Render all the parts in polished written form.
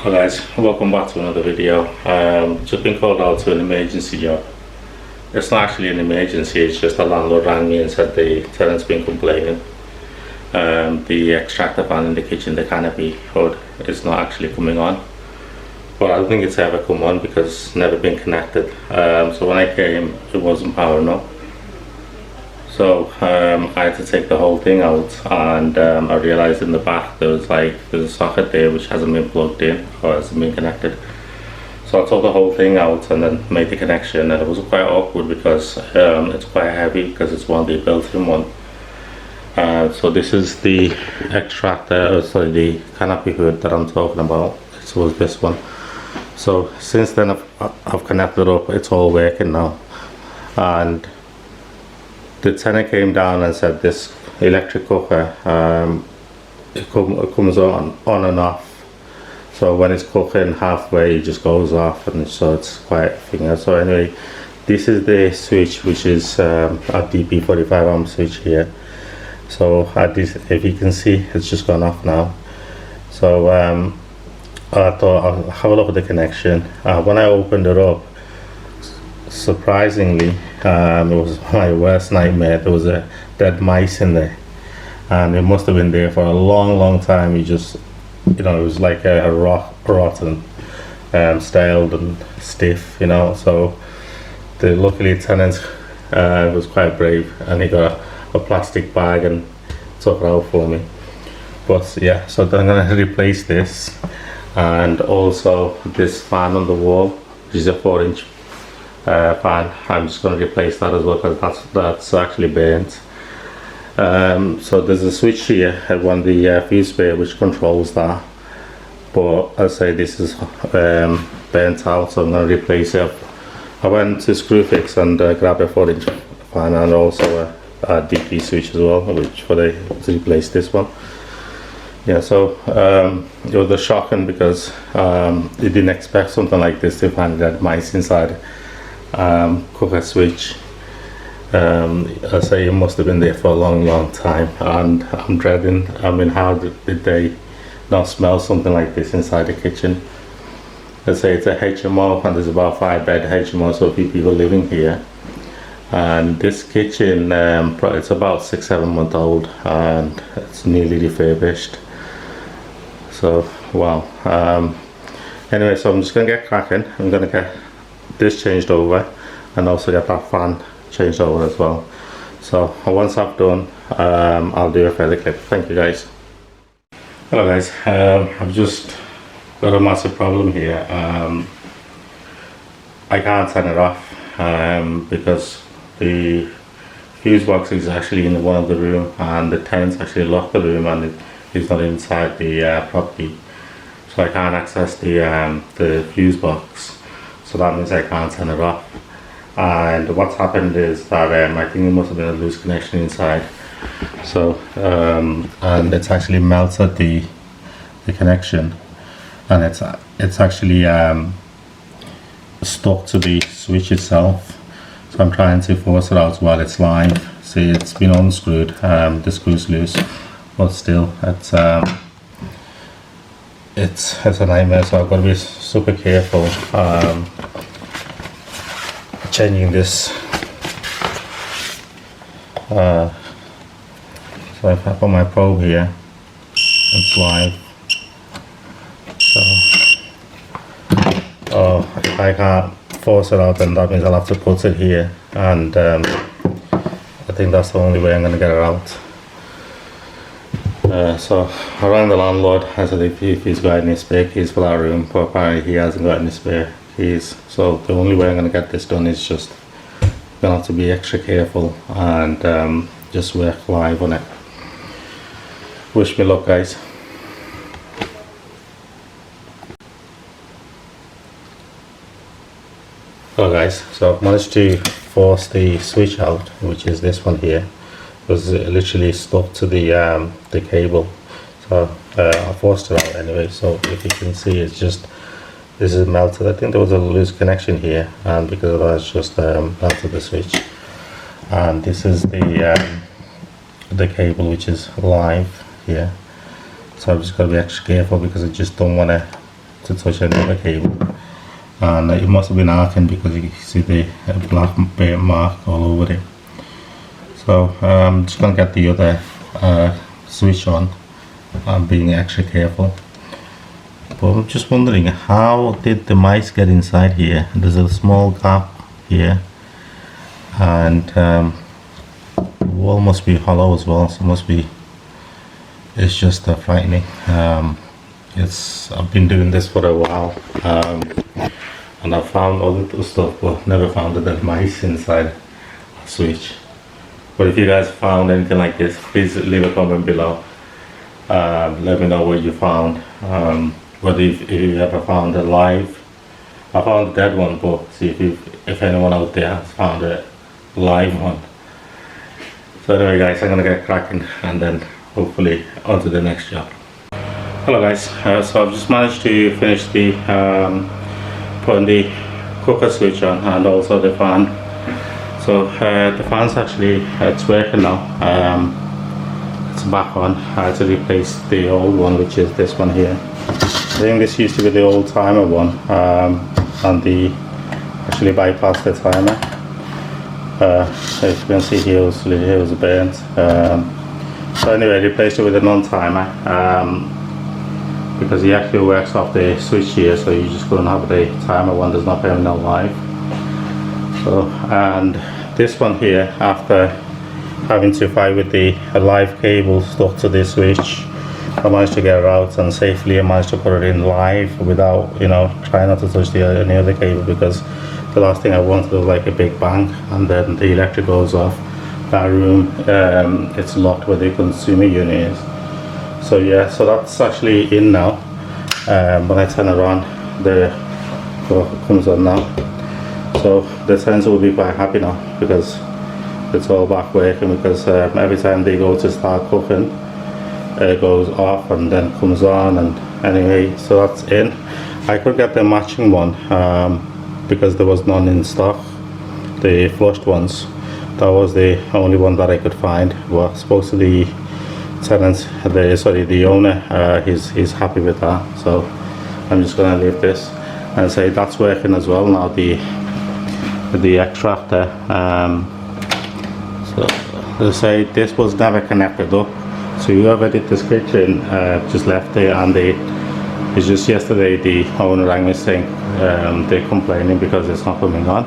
Hi guys, welcome back to another video. Just been called out to an emergency job. It's not actually an emergency, it's just the landlord rang me and said the tenant's been complaining. The extractor fan in the kitchen, the canopy hood, is not actually coming on. But I don't think it's ever come on because it's never been connected. So when I came, it wasn't powering up. So I had to take the whole thing out, and I realized in the back there's a socket there which hasn't been plugged in or hasn't been connected. So I took the whole thing out and then made the connection, and it was quite awkward because it's quite heavy because it's one of the built-in one. So this is the extractor, the canopy hood that I'm talking about. It was this one. So since then I've connected up, it's all working now. And the tenant came down and said this electric cooker, it comes on and off. So when it's cooking halfway, it just goes off, and so it's quite a thing. So anyway, this is the switch, which is a DP 45 amp switch here. So at this, if you can see, it's just gone off now. So I thought I'll have a look at the connection. When I opened it up, surprisingly, it was my worst nightmare. There was a dead mice in there, and it must have been there for a long time. It was like a rotten, stale and stiff, so luckily tenant was quite brave, and he got a plastic bag and took it out for me. But yeah, so then I'm going to replace this, and also this fan on the wall, which is a 4-inch fan. I'm just going to replace that as well because that's actually burnt. So there's a switch here at one of the fuse spare which controls that, but I say this is burnt out, so I'm going to replace it. I went to Screwfix and grabbed a 4-inch fan and also a DP switch as well, to replace this one. Yeah, so it was shocking because you didn't expect something like this to find that mice inside cooker switch. I say it must have been there for a long time, and I'm dreading. How did they not smell something like this inside the kitchen? I say it's a HMO, and there's about 5-bed HMO, so a few people living here. And this kitchen, it's about 6-7 months old, and it's nearly refurbished. So wow. Anyway, so I'm just gonna get cracking. I'm gonna get this changed over, and also get that fan changed over as well. So once I've done, I'll do a further clip. Thank you guys. Hello guys, I've just got a massive problem here. I can't turn it off because the fuse box is actually in one of the room, and the tenants actually locked the room, and it's not inside the property, so I can't access the fuse box. So that means I can't turn it off. And what's happened is that I think it must have been a loose connection inside. So and it's actually melted the connection, and it's actually stuck to the switch itself. So I'm trying to force it out while it's live. See, it's been unscrewed. The screw's loose, but still, it's a nightmare. So I've got to be super careful changing this. So if I put my probe here, it's live. So if I can't force it out, then that means I'll have to put it here, and I think that's the only way I'm going to get it out. So I rang the landlord. I said if he's got any spare keys for that room, but apparently he hasn't got any spare keys. So the only way I'm going to get this done is just going to have to be extra careful and just work live on it. Wish me luck, guys. Hello guys, so I've managed to force the switch out, which is this one here. It was literally stuck to the cable, so I forced it out anyway. So if you can see, it's just, this is melted. I think there was a loose connection here, and because of that, it's just melted the switch. And this is the cable, which is live here. So I've just got to be extra careful because I just don't want to to touch any other cable, and it must have been arcing because you can see the black burnt mark all over it. So I'm just going to get the other switch on. I'm being extra careful, but I'm just wondering, how did the mice get inside here? There's a small gap here, and the wall must be hollow as well, so it's just frightening. I've been doing this for a while, and I've found all the stuff, but never found the dead mice inside a switch. But if you guys found anything like this, please leave a comment below. Let me know what you found. Whether if you ever found a live, I found a dead one, but see if anyone out there has found a live one. So anyway guys, I'm gonna get cracking and then hopefully on to the next job. Hello guys, so I've just managed to finish the putting the cooker switch on and also the fan. So the fan's actually, it's working now. It's back on. I had to replace the old one, which is this one here. I think this used to be the old timer one, and the actually bypassed the timer. So as you can see here, it was burnt. So anyway, I replaced it with a non-timer, because he actually works off the switch here, so you just couldn't have the timer one. There's not very no live. So, and this one here, after having to fight with the live cable stuck to this switch, I managed to get it out and safely I managed to put it in live without, trying not to touch any other cable, because the last thing I wanted was like a big bang and then the electric goes off. That room, it's locked where the consumer unit is. So yeah, so that's actually in now. When I turn it on, the comes on now. So the sensor will be quite happy now because it's all back working, because every time they go to start cooking, it goes off and then comes on. And anyway, so that's in. I could get the matching one because there was none in stock, the flushed ones. That was the only one that I could find. Well, supposed to the tenant, the owner, he's happy with that. So I'm just gonna leave this and say that's working as well now, the extractor. So they say this was never connected up, so whoever did this kitchen just left it, and it's just yesterday the owner rang me saying they're complaining because it's not coming on.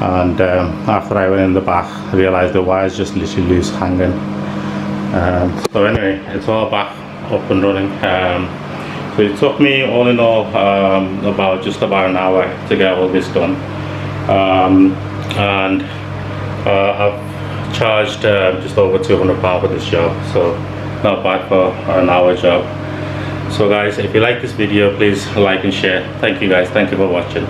And after I went in the back, I realized the wire's just literally loose hanging. So anyway, it's all back up and running. So it took me all in all just about an hour to get all this done. And I've charged just over £200 for this job, so not bad for an hour job. So guys, if you like this video, please like and share. Thank you guys, thank you for watching.